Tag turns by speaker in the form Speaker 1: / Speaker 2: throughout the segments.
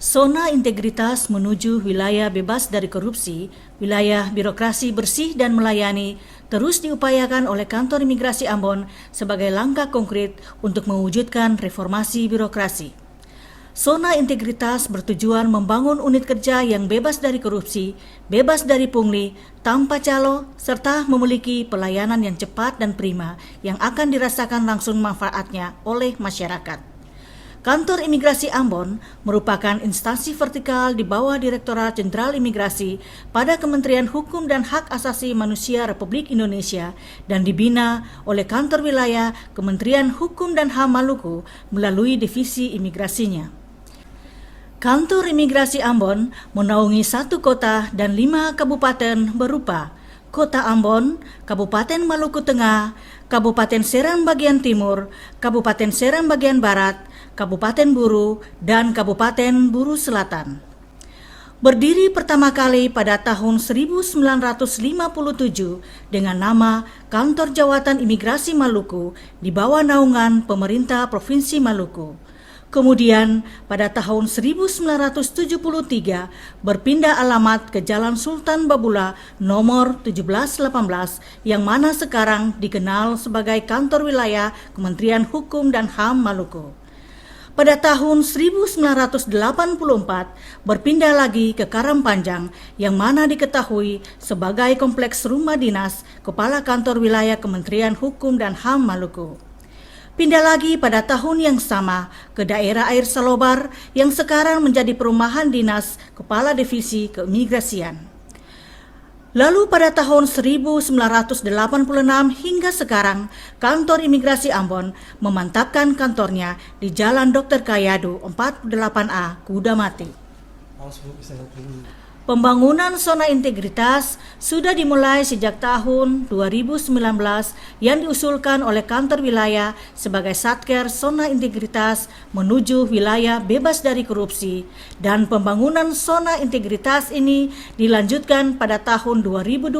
Speaker 1: Zona integritas menuju wilayah bebas dari korupsi, wilayah birokrasi bersih dan melayani, terus diupayakan oleh Kantor Imigrasi Ambon sebagai langkah konkret untuk mewujudkan reformasi birokrasi. Zona integritas bertujuan membangun unit kerja yang bebas dari korupsi, bebas dari pungli, tanpa calo, serta memiliki pelayanan yang cepat dan prima yang akan dirasakan langsung manfaatnya oleh masyarakat. Kantor Imigrasi Ambon merupakan instansi vertikal di bawah Direktorat Jenderal Imigrasi pada Kementerian Hukum dan Hak Asasi Manusia Republik Indonesia dan dibina oleh Kantor Wilayah Kementerian Hukum dan HAM Maluku melalui divisi imigrasinya. Kantor Imigrasi Ambon menaungi 1 kota dan 5 kabupaten berupa Kota Ambon, Kabupaten Maluku Tengah, Kabupaten Seram bagian Timur, Kabupaten Seram bagian Barat, Kabupaten Buru, dan Kabupaten Buru Selatan. Berdiri pertama kali pada tahun 1957 dengan nama Kantor Jawatan Imigrasi Maluku di bawah naungan pemerintah Provinsi Maluku. Kemudian pada tahun 1973 berpindah alamat ke Jalan Sultan Babula nomor 1718 yang mana sekarang dikenal sebagai Kantor Wilayah Kementerian Hukum dan HAM Maluku. Pada tahun 1984 berpindah lagi ke Karangpanjang yang mana diketahui sebagai Kompleks Rumah Dinas Kepala Kantor Wilayah Kementerian Hukum dan HAM Maluku. Pindah lagi pada tahun yang sama ke daerah Air Salobar yang sekarang menjadi Perumahan Dinas Kepala Divisi Keimigrasian. Lalu pada tahun 1986 hingga sekarang, Kantor Imigrasi Ambon memantapkan kantornya di Jalan Dr. Kayadu 48A, Kudamati. Pembangunan zona integritas sudah dimulai sejak tahun 2019 yang diusulkan oleh Kantor Wilayah sebagai Satker Zona Integritas menuju wilayah bebas dari korupsi, dan pembangunan zona integritas ini dilanjutkan pada tahun 2020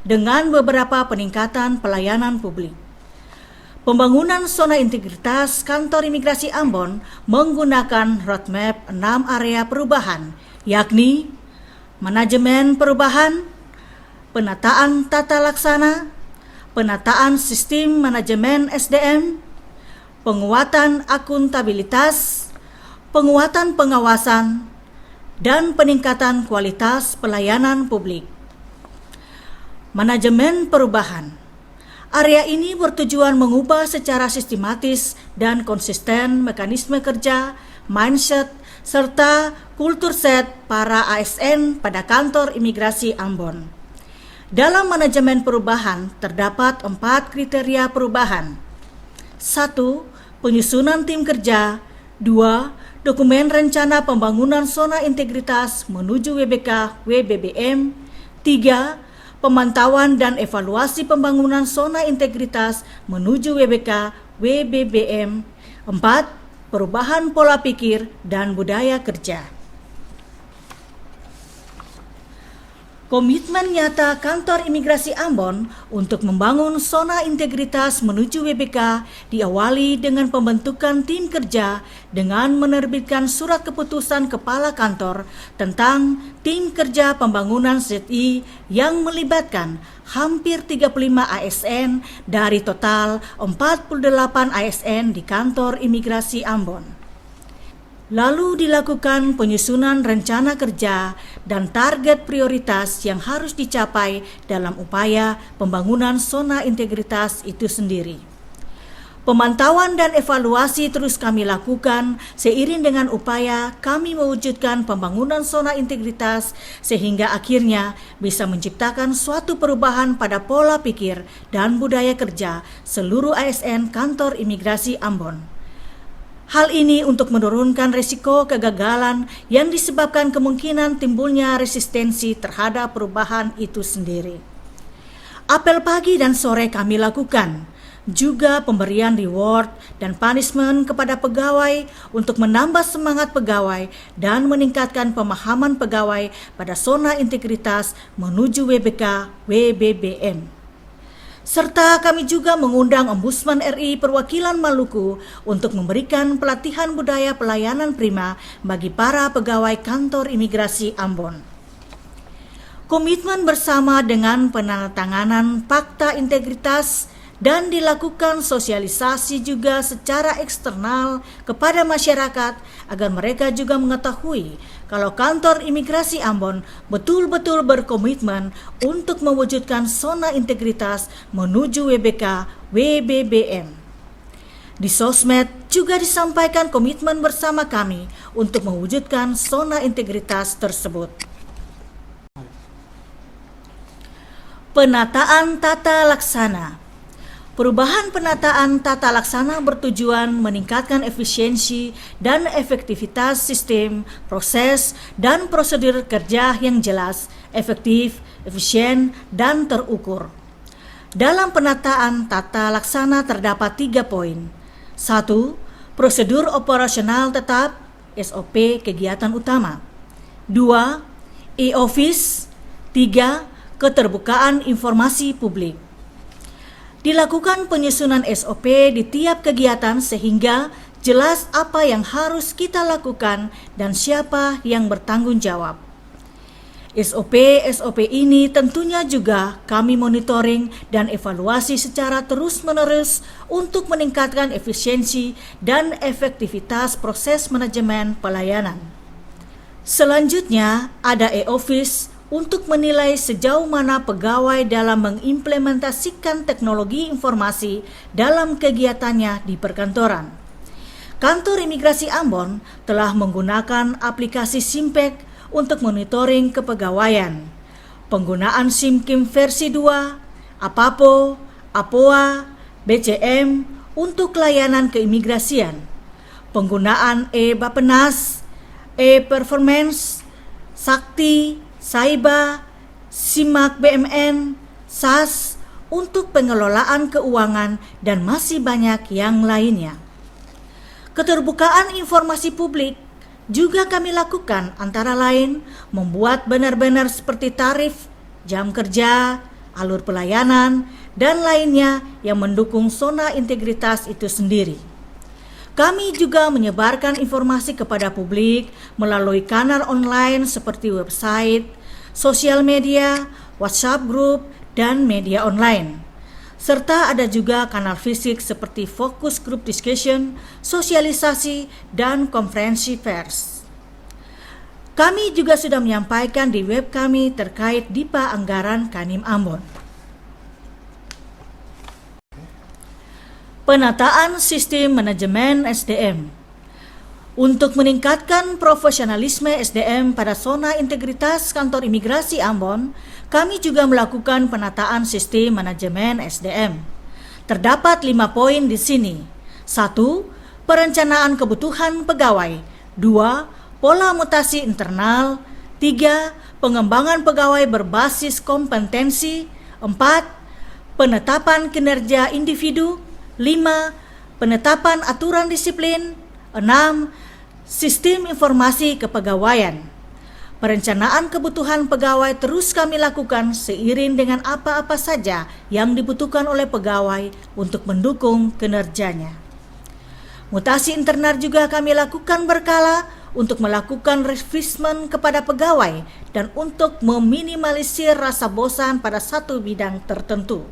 Speaker 1: dengan beberapa peningkatan pelayanan publik. Pembangunan zona integritas Kantor Imigrasi Ambon menggunakan roadmap 6 area perubahan, yakni manajemen perubahan, penataan tata laksana, penataan sistem manajemen SDM, penguatan akuntabilitas, penguatan pengawasan, dan peningkatan kualitas pelayanan publik. Manajemen perubahan. Area ini bertujuan mengubah secara sistematis dan konsisten mekanisme kerja, mindset, serta kultur set para ASN pada Kantor Imigrasi Ambon. Dalam manajemen perubahan terdapat 4 kriteria perubahan. 1. Penyusunan tim kerja. 2. Dokumen rencana pembangunan zona integritas menuju WBK WBBM. 3. Pemantauan dan evaluasi pembangunan zona integritas menuju WBK WBBM. 4. Perubahan pola pikir dan budaya kerja. Komitmen nyata Kantor Imigrasi Ambon untuk membangun zona integritas menuju WBK diawali dengan pembentukan tim kerja dengan menerbitkan surat keputusan Kepala Kantor tentang tim kerja pembangunan ZI yang melibatkan hampir 35 ASN dari total 48 ASN di Kantor Imigrasi Ambon. Lalu dilakukan penyusunan rencana kerja dan target prioritas yang harus dicapai dalam upaya pembangunan zona integritas itu sendiri. Pemantauan dan evaluasi terus kami lakukan seiring dengan upaya kami mewujudkan pembangunan zona integritas sehingga akhirnya bisa menciptakan suatu perubahan pada pola pikir dan budaya kerja seluruh ASN Kantor Imigrasi Ambon. Hal ini untuk menurunkan risiko kegagalan yang disebabkan kemungkinan timbulnya resistensi terhadap perubahan itu sendiri. Apel pagi dan sore kami lakukan, juga pemberian reward dan punishment kepada pegawai untuk menambah semangat pegawai dan meningkatkan pemahaman pegawai pada zona integritas menuju WBK WBBM. Serta kami juga mengundang Ombudsman RI Perwakilan Maluku untuk memberikan pelatihan budaya pelayanan prima bagi para pegawai kantor imigrasi Ambon. Komitmen bersama dengan penandatanganan Fakta Integritas dan dilakukan sosialisasi juga secara eksternal kepada masyarakat agar mereka juga mengetahui kalau kantor imigrasi Ambon betul-betul berkomitmen untuk mewujudkan zona integritas menuju WBK WBBM. Di sosmed juga disampaikan komitmen bersama kami untuk mewujudkan zona integritas tersebut. Penataan tata laksana. Perubahan penataan tata laksana bertujuan meningkatkan efisiensi dan efektivitas sistem, proses, dan prosedur kerja yang jelas, efektif, efisien, dan terukur. Dalam penataan tata laksana terdapat 3 poin. 1. Prosedur operasional tetap (SOP) kegiatan utama. 2. E-Office. 3. Keterbukaan informasi publik. Dilakukan penyusunan SOP di tiap kegiatan sehingga jelas apa yang harus kita lakukan dan siapa yang bertanggung jawab. SOP ini tentunya juga kami monitoring dan evaluasi secara terus-menerus untuk meningkatkan efisiensi dan efektivitas proses manajemen pelayanan. Selanjutnya ada E-Office untuk menilai sejauh mana pegawai dalam mengimplementasikan teknologi informasi dalam kegiatannya di perkantoran. Kantor Imigrasi Ambon telah menggunakan aplikasi Simpek untuk monitoring kepegawaian, penggunaan SIMKIM versi 2, APAPO, APOA, BCM untuk layanan keimigrasian, penggunaan e-Bapenas, e-Performance, Sakti, Saiba, Simak BMN, SAS untuk pengelolaan keuangan dan masih banyak yang lainnya. Keterbukaan informasi publik juga kami lakukan antara lain membuat benar-benar seperti tarif, jam kerja, alur pelayanan, dan lainnya yang mendukung zona integritas itu sendiri. Kami juga menyebarkan informasi kepada publik melalui kanal online seperti website, sosial media, WhatsApp group, dan media online. Serta ada juga kanal fisik seperti focus group discussion, sosialisasi, dan konferensi pers. Kami juga sudah menyampaikan di web kami terkait DIPA Anggaran Kanim Ambon. Penataan sistem manajemen SDM. Untuk meningkatkan profesionalisme SDM pada zona integritas kantor imigrasi Ambon, kami juga melakukan penataan sistem manajemen SDM. Terdapat 5 poin di sini. 1. Perencanaan kebutuhan pegawai. 2. Pola mutasi internal. 3. Pengembangan pegawai berbasis kompetensi. 4. Penetapan kinerja individu. 5. Penetapan aturan disiplin. 6. Sistem informasi kepegawaian. Perencanaan kebutuhan pegawai terus kami lakukan seiring dengan apa-apa saja yang dibutuhkan oleh pegawai untuk mendukung kinerjanya. Mutasi internal juga kami lakukan berkala untuk melakukan refreshment kepada pegawai dan untuk meminimalisir rasa bosan pada satu bidang tertentu.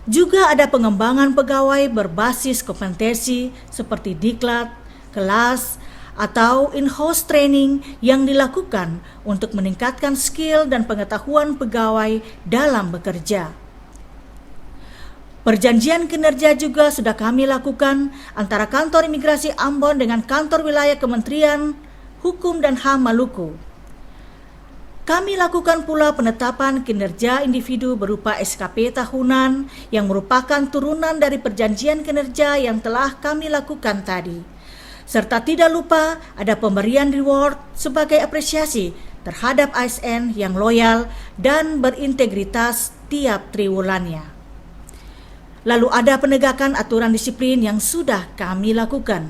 Speaker 1: Juga ada pengembangan pegawai berbasis kompetensi seperti diklat, kelas, atau in-house training yang dilakukan untuk meningkatkan skill dan pengetahuan pegawai dalam bekerja. Perjanjian kinerja juga sudah kami lakukan antara Kantor Imigrasi Ambon dengan Kantor Wilayah Kementerian Hukum dan HAM Maluku. Kami lakukan pula penetapan kinerja individu berupa SKP tahunan yang merupakan turunan dari perjanjian kinerja yang telah kami lakukan tadi. Serta tidak lupa ada pemberian reward sebagai apresiasi terhadap ASN yang loyal dan berintegritas tiap triwulannya. Lalu ada penegakan aturan disiplin yang sudah kami lakukan.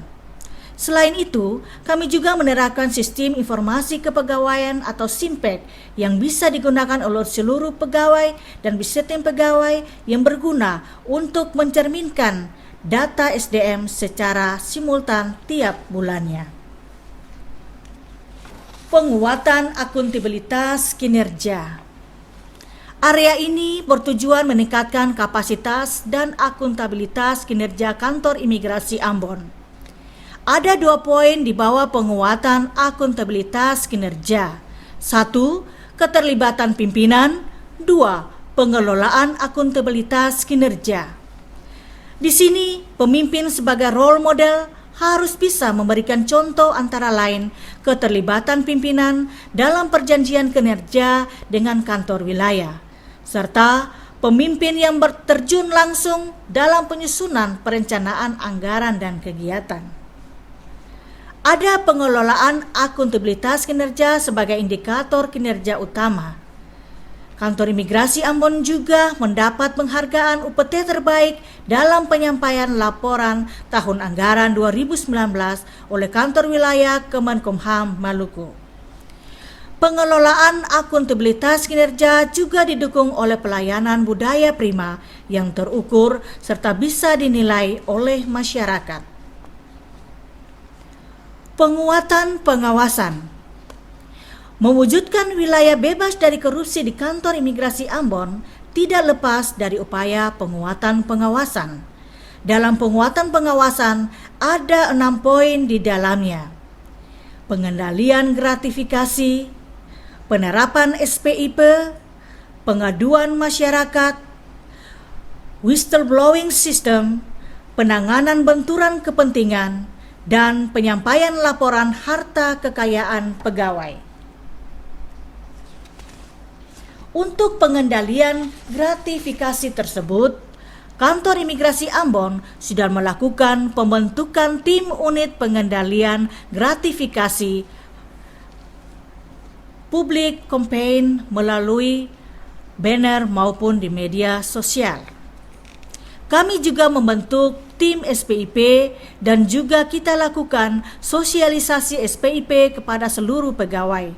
Speaker 1: Selain itu, kami juga menerapkan sistem informasi kepegawaian atau SIMPEK yang bisa digunakan oleh seluruh pegawai dan sistem pegawai yang berguna untuk mencerminkan data SDM secara simultan tiap bulannya. Penguatan akuntabilitas kinerja. Area ini bertujuan meningkatkan kapasitas dan akuntabilitas kinerja kantor imigrasi Ambon. Ada 2 poin di bawah penguatan akuntabilitas kinerja. 1. Keterlibatan pimpinan. 2. Pengelolaan akuntabilitas kinerja. Di sini, pemimpin sebagai role model harus bisa memberikan contoh antara lain keterlibatan pimpinan dalam perjanjian kinerja dengan kantor wilayah, serta pemimpin yang terjun langsung dalam penyusunan perencanaan anggaran dan kegiatan. Ada pengelolaan akuntabilitas kinerja sebagai indikator kinerja utama. Kantor Imigrasi Ambon juga mendapat penghargaan UPT terbaik dalam penyampaian laporan tahun anggaran 2019 oleh Kantor Wilayah Kemenkumham Maluku. Pengelolaan akuntabilitas kinerja juga didukung oleh pelayanan budaya prima yang terukur serta bisa dinilai oleh masyarakat. Penguatan pengawasan. Mewujudkan wilayah bebas dari korupsi di kantor imigrasi Ambon tidak lepas dari upaya penguatan pengawasan. Dalam penguatan pengawasan ada 6 poin di dalamnya. Pengendalian gratifikasi, penerapan SPIP, pengaduan masyarakat, whistleblowing system, penanganan benturan kepentingan, dan penyampaian laporan harta kekayaan pegawai. Untuk pengendalian gratifikasi tersebut, Kantor Imigrasi Ambon sudah melakukan pembentukan tim unit pengendalian gratifikasi publik campaign melalui banner maupun di media sosial. Kami juga membentuk tim SPIP dan juga kita lakukan sosialisasi SPIP kepada seluruh pegawai,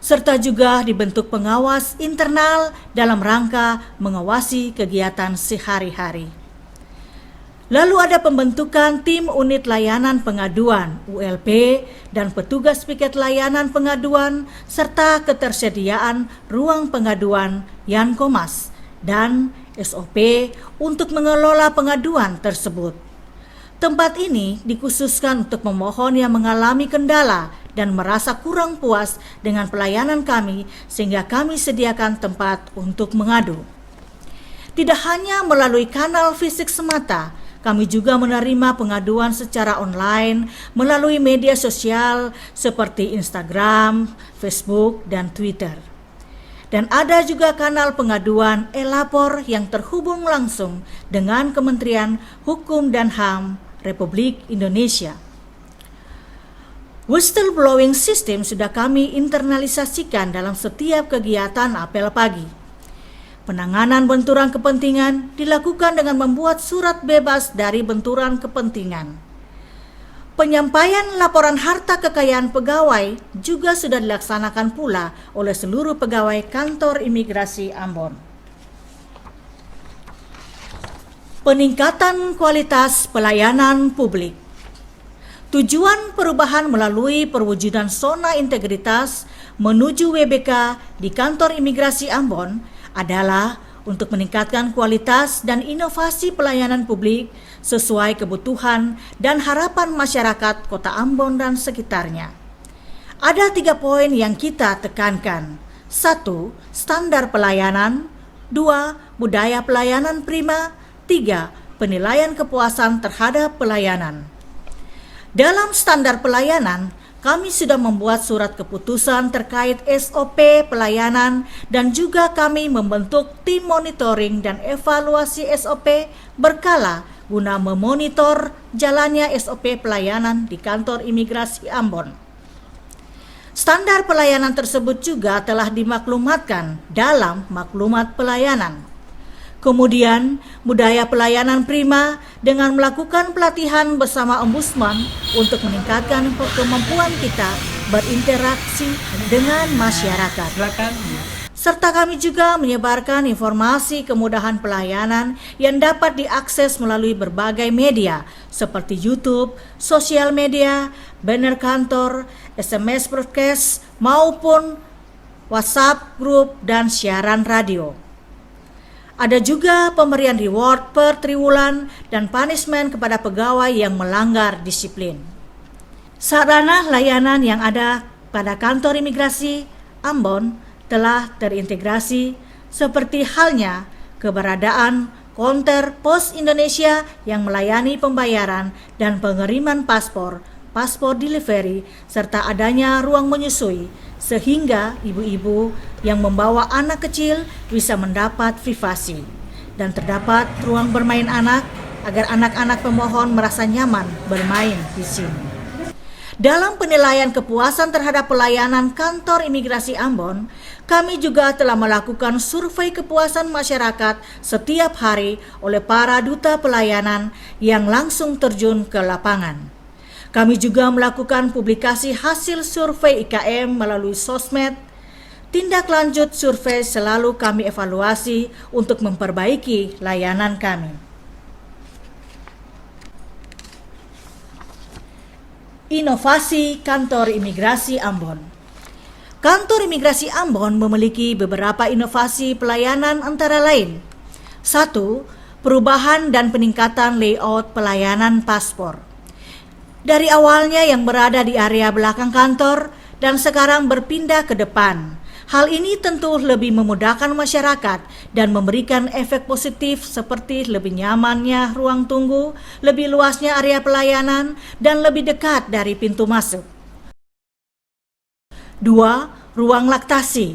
Speaker 1: serta juga dibentuk pengawas internal dalam rangka mengawasi kegiatan sehari-hari. Lalu ada pembentukan tim unit layanan pengaduan ULP dan petugas piket layanan pengaduan serta ketersediaan ruang pengaduan Yankomas dan SOP untuk mengelola pengaduan tersebut. Tempat ini dikhususkan untuk pemohon yang mengalami kendala dan merasa kurang puas dengan pelayanan kami sehingga kami sediakan tempat untuk mengadu. Tidak hanya melalui kanal fisik semata, kami juga menerima pengaduan secara online melalui media sosial seperti Instagram, Facebook, dan Twitter. Dan ada juga kanal pengaduan e-lapor yang terhubung langsung dengan Kementerian Hukum dan HAM Republik Indonesia. Whistleblowing system sudah kami internalisasikan dalam setiap kegiatan apel pagi. Penanganan benturan kepentingan dilakukan dengan membuat surat bebas dari benturan kepentingan. Penyampaian laporan harta kekayaan pegawai juga sudah dilaksanakan pula oleh seluruh pegawai Kantor Imigrasi Ambon. Peningkatan kualitas pelayanan publik. Tujuan perubahan melalui perwujudan zona integritas menuju WBK di Kantor Imigrasi Ambon adalah untuk meningkatkan kualitas dan inovasi pelayanan publik sesuai kebutuhan dan harapan masyarakat Kota Ambon dan sekitarnya. Ada 3 poin yang kita tekankan. 1. Standar pelayanan. 2. Budaya pelayanan prima. 3. Penilaian kepuasan terhadap pelayanan. Dalam standar pelayanan, kami sudah membuat surat keputusan terkait SOP pelayanan dan juga kami membentuk tim monitoring dan evaluasi SOP berkala guna memonitor jalannya SOP pelayanan di Kantor Imigrasi Ambon. Standar pelayanan tersebut juga telah dimaklumatkan dalam maklumat pelayanan. Kemudian, budaya pelayanan prima dengan melakukan pelatihan bersama Ombudsman untuk meningkatkan kemampuan kita berinteraksi dengan masyarakat. Serta kami juga menyebarkan informasi kemudahan pelayanan yang dapat diakses melalui berbagai media seperti YouTube, sosial media, banner kantor, SMS broadcast, maupun WhatsApp grup dan siaran radio. Ada juga pemberian reward per triwulan dan punishment kepada pegawai yang melanggar disiplin. Sarana layanan yang ada pada kantor imigrasi Ambon telah terintegrasi seperti halnya keberadaan konter Pos Indonesia yang melayani pembayaran dan pengiriman paspor delivery, serta adanya ruang menyusui sehingga ibu-ibu yang membawa anak kecil bisa mendapat privasi dan terdapat ruang bermain anak agar anak-anak pemohon merasa nyaman bermain di sini. Dalam penilaian kepuasan terhadap pelayanan kantor imigrasi Ambon, kami juga telah melakukan survei kepuasan masyarakat setiap hari oleh para duta pelayanan yang langsung terjun ke lapangan. Kami juga melakukan publikasi hasil survei IKM melalui sosmed. Tindak lanjut survei selalu kami evaluasi untuk memperbaiki layanan kami. Inovasi Kantor Imigrasi Ambon. Kantor Imigrasi Ambon memiliki beberapa inovasi pelayanan antara lain. 1. Perubahan dan peningkatan layout pelayanan paspor. Dari awalnya yang berada di area belakang kantor dan sekarang berpindah ke depan. Hal ini tentu lebih memudahkan masyarakat dan memberikan efek positif seperti lebih nyamannya ruang tunggu, lebih luasnya area pelayanan, dan lebih dekat dari pintu masuk. 2. Ruang laktasi.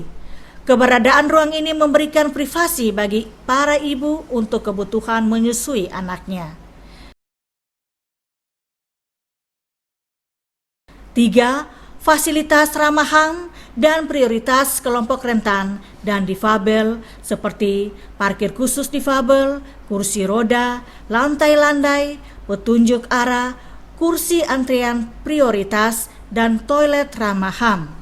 Speaker 1: Keberadaan ruang ini memberikan privasi bagi para ibu untuk kebutuhan menyusui anaknya. 3. Fasilitas ramah HAM dan prioritas kelompok rentan dan difabel seperti parkir khusus difabel, kursi roda, lantai landai, petunjuk arah, kursi antrian prioritas, dan toilet ramah HAM.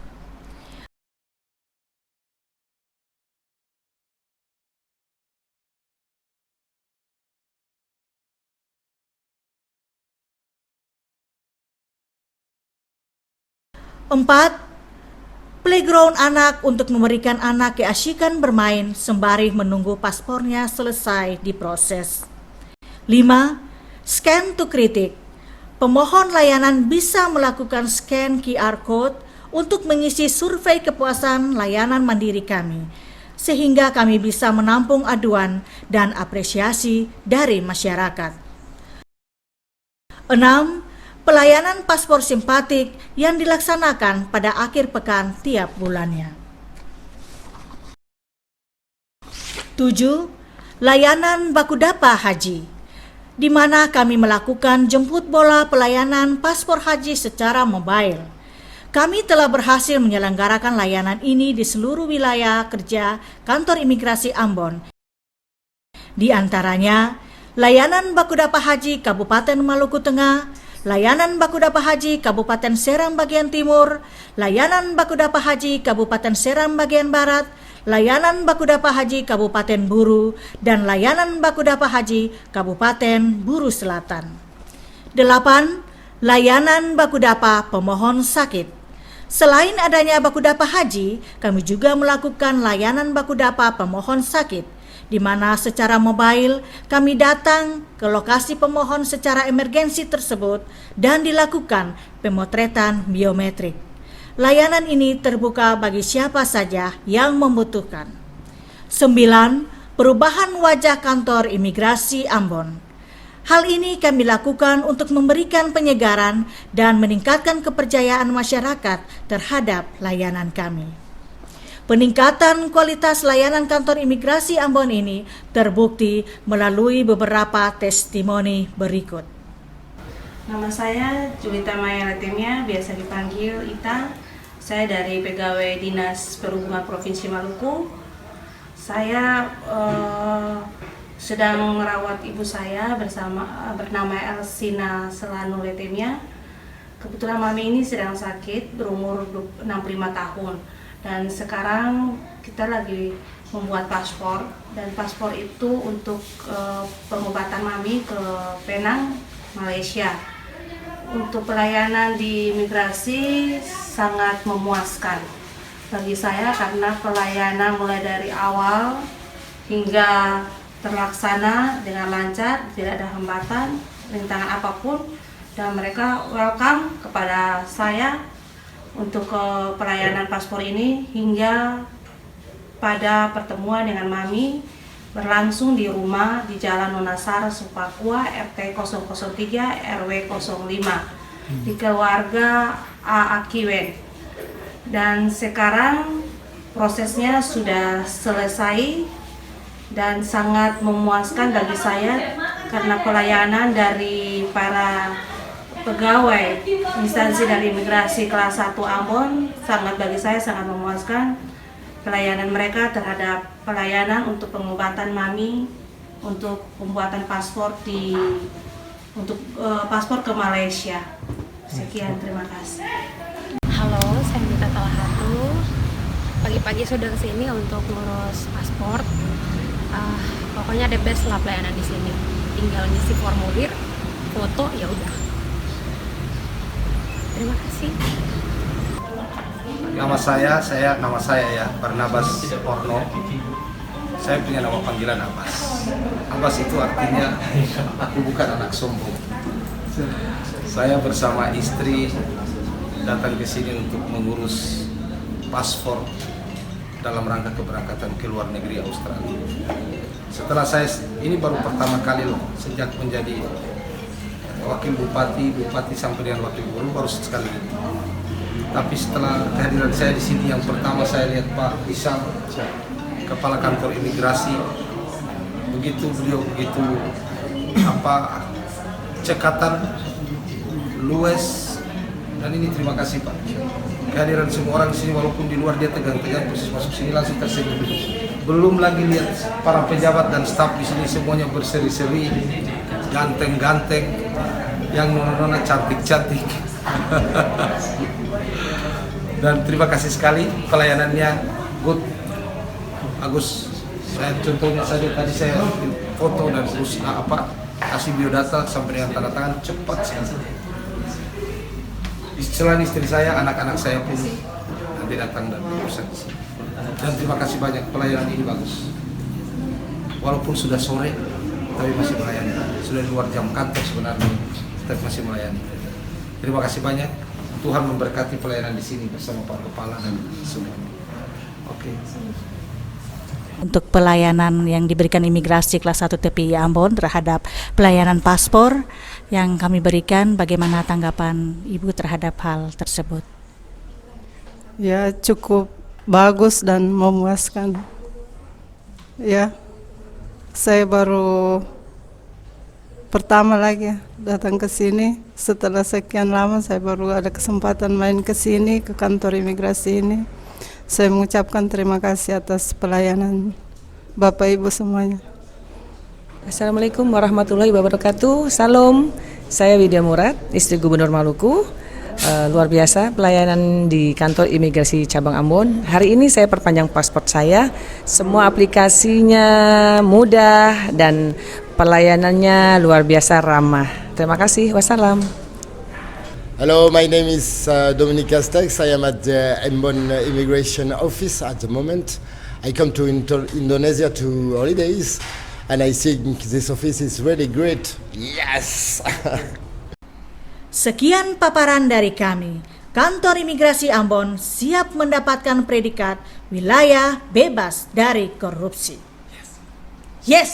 Speaker 1: 4. Playground anak untuk memberikan anak keasyikan bermain sembari menunggu paspornya selesai diproses. 5. Scan to kritik. Pemohon layanan bisa melakukan scan QR Code untuk mengisi survei kepuasan layanan mandiri kami, sehingga kami bisa menampung aduan dan apresiasi dari masyarakat. 6. Pelayanan paspor simpatik yang dilaksanakan pada akhir pekan tiap bulannya. 7. Layanan Bakudapa Haji, di mana kami melakukan jemput bola pelayanan paspor haji secara mobile. Kami telah berhasil menyelenggarakan layanan ini di seluruh wilayah kerja Kantor Imigrasi Ambon. Di antaranya, layanan Bakudapa Haji Kabupaten Maluku Tengah, layanan Bakudapa Haji Kabupaten Seram bagian Timur, layanan Bakudapa Haji Kabupaten Seram bagian Barat, layanan Bakudapa Haji Kabupaten Buru, dan layanan Bakudapa Haji Kabupaten Buru Selatan. 8. Layanan Bakudapa Pemohon Sakit. Selain adanya Bakudapa Haji, kami juga melakukan layanan Bakudapa Pemohon Sakit, di mana secara mobile kami datang ke lokasi pemohon secara emergensi tersebut dan dilakukan pemotretan biometrik. Layanan ini terbuka bagi siapa saja yang membutuhkan. 9. Perubahan wajah kantor imigrasi Ambon. Hal ini kami lakukan untuk memberikan penyegaran dan meningkatkan kepercayaan masyarakat terhadap layanan kami. Peningkatan kualitas layanan kantor imigrasi Ambon ini terbukti melalui beberapa testimoni berikut.
Speaker 2: Nama saya Julita Maya Latemia, biasa dipanggil Ita. Saya dari Pegawai Dinas Perhubungan Provinsi Maluku. Saya sedang merawat ibu saya bernama Elsina Selanu Letemia. Kebetulan mami ini sedang sakit, berumur 65 tahun. Dan sekarang kita lagi membuat paspor, dan paspor itu untuk pengobatan mami ke Penang, Malaysia. Untuk pelayanan di imigrasi sangat memuaskan bagi saya, karena pelayanan mulai dari awal hingga terlaksana dengan lancar, tidak ada hambatan, rintangan apapun, dan mereka welcome kepada saya untuk pelayanan paspor ini, hingga pada pertemuan dengan mami berlangsung di rumah di Jalan Nonasara, Supakua, RT 003 RW 05 di keluarga A. Akiwen. Dan sekarang prosesnya sudah selesai dan sangat memuaskan bagi saya, karena pelayanan dari para pegawai instansi dari imigrasi kelas 1 Ambon bagi saya sangat memuaskan. Pelayanan mereka terhadap pelayanan untuk pengobatan mami, untuk pembuatan paspor paspor ke Malaysia. Sekian, terima kasih.
Speaker 3: Halo, saya Mita Talahatu. Pagi-pagi sudah kesini untuk ngurus paspor. Pokoknya the best lah pelayanan di sini. Tinggal ngisi formulir, foto, ya udah. Terima kasih.
Speaker 4: Nama saya ya, Barnabas Porno. Saya punya nama panggilan Abbas. Abbas itu artinya aku bukan anak sombong. Saya bersama istri datang ke sini untuk mengurus paspor dalam rangka keberangkatan ke luar negeri Australia. Setelah ini baru pertama kali loh, sejak menjadi wakil bupati sampai dengan wakil gubernur baru sekali ini. Tapi setelah kehadiran saya di sini, yang pertama saya lihat Pak Isam, kepala kantor imigrasi, beliau begitu cekatan, luwes, dan ini terima kasih Pak. Kehadiran semua orang di sini, walaupun di luar dia tegang-tegang, proses masuk sini langsung tersenyum. Belum lagi lihat para pejabat dan staf di sini semuanya berseri-seri, ganteng-ganteng, yang nona-nona cantik-cantik. Dan terima kasih sekali, pelayanannya good, bagus. Contohnya saja tadi saya foto dan kasih biodata sampai dengan tanda tangan cepat sekali. Selain istri saya, anak-anak saya pun nanti datang dan berurusan di sini. Dan terima kasih banyak, pelayanan ini bagus. Walaupun sudah sore, tapi masih melayani. Sudah di luar jam kantor sebenarnya, tapi masih melayani. Terima kasih banyak. Tuhan memberkati pelayanan di sini bersama Pak Kepala dan semuanya. Oke.
Speaker 1: Untuk pelayanan yang diberikan imigrasi kelas 1 TPI Ambon terhadap pelayanan paspor yang kami berikan, bagaimana tanggapan Ibu terhadap hal tersebut?
Speaker 5: Ya, cukup bagus dan memuaskan. Ya, saya baru pertama lagi datang ke sini. Setelah sekian lama saya baru ada kesempatan main ke sini, ke kantor imigrasi ini. Saya mengucapkan terima kasih atas pelayanan Bapak Ibu semuanya.
Speaker 6: Assalamualaikum warahmatullahi wabarakatuh. Salam, saya Widya Murad, istri Gubernur Maluku. Luar biasa pelayanan di kantor imigrasi cabang Ambon. Hari ini saya perpanjang paspor saya. Semua aplikasinya mudah dan pelayanannya luar biasa ramah. Terima kasih. Wassalam.
Speaker 7: Hello, my name is Dominic Castex. I am at the Ambon Immigration Office at the moment. I come to Indonesia to holidays, and I think this office is really great. Yes.
Speaker 1: Sekian paparan dari kami. Kantor Imigrasi Ambon siap mendapatkan predikat wilayah bebas dari korupsi. Yes!